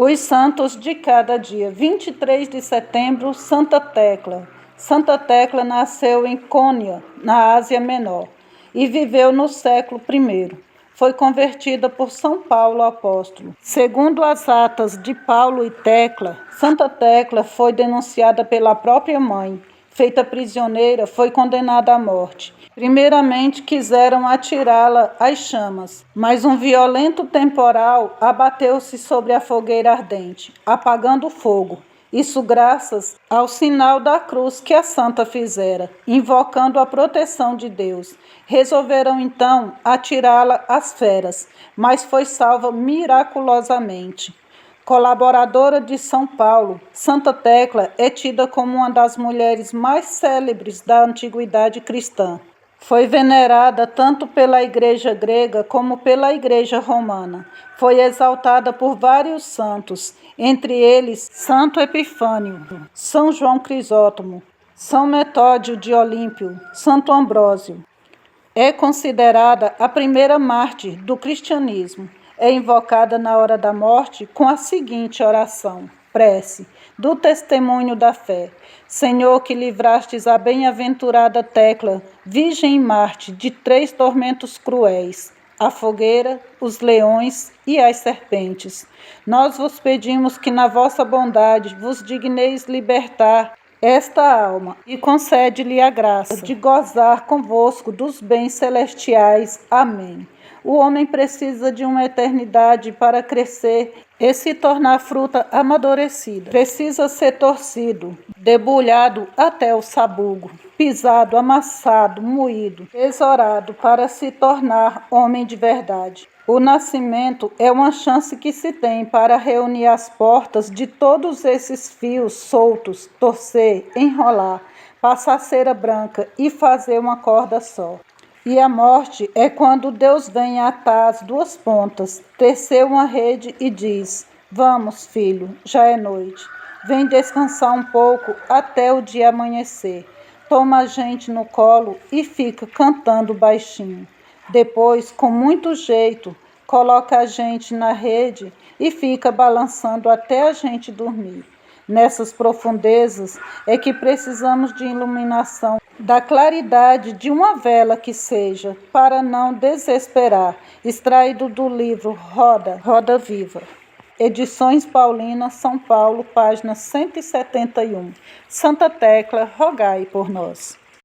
Os santos de cada dia. 23 de setembro, Santa Tecla. Santa Tecla nasceu em Cônia, na Ásia Menor, e viveu no século I. Foi convertida por São Paulo apóstolo. Segundo as atas de Paulo e Tecla, Santa Tecla foi denunciada pela própria mãe. Feita prisioneira, foi condenada à morte. Primeiramente quiseram atirá-la às chamas, mas um violento temporal abateu-se sobre a fogueira ardente, apagando o fogo. Isso graças ao sinal da cruz que a santa fizera, invocando a proteção de Deus. Resolveram então atirá-la às feras, mas foi salva miraculosamente. Colaboradora de São Paulo, Santa Tecla é tida como uma das mulheres mais célebres da antiguidade cristã. Foi venerada tanto pela Igreja grega como pela Igreja romana. Foi exaltada por vários santos, entre eles Santo Epifânio, São João Crisóstomo, São Metódio de Olímpio, Santo Ambrósio. É considerada a primeira mártir do cristianismo. É invocada na hora da morte com a seguinte oração, prece, do testemunho da fé. Senhor, que livrastes a bem-aventurada Tecla, virgem e mártir, de 3 tormentos cruéis, a fogueira, os leões e as serpentes. Nós vos pedimos que na vossa bondade vos digneis libertar esta alma e concede-lhe a graça de gozar convosco dos bens celestiais. Amém. O homem precisa de uma eternidade para crescer e se tornar fruta amadurecida. Precisa ser torcido, debulhado até o sabugo, pisado, amassado, moído, tesourado para se tornar homem de verdade. O nascimento é uma chance que se tem para reunir as portas de todos esses fios soltos, torcer, enrolar, passar cera branca e fazer uma corda só. E a morte é quando Deus vem atar as 2 pontas, tecer uma rede e diz, vamos, filho, já é noite. Vem descansar um pouco até o dia amanhecer. Toma a gente no colo e fica cantando baixinho. Depois, com muito jeito, coloca a gente na rede e fica balançando até a gente dormir. Nessas profundezas é que precisamos de iluminação, da claridade de uma vela que seja, para não desesperar. Extraído do livro Roda Viva. Edições Paulina, São Paulo, página 171. Santa Tecla, rogai por nós.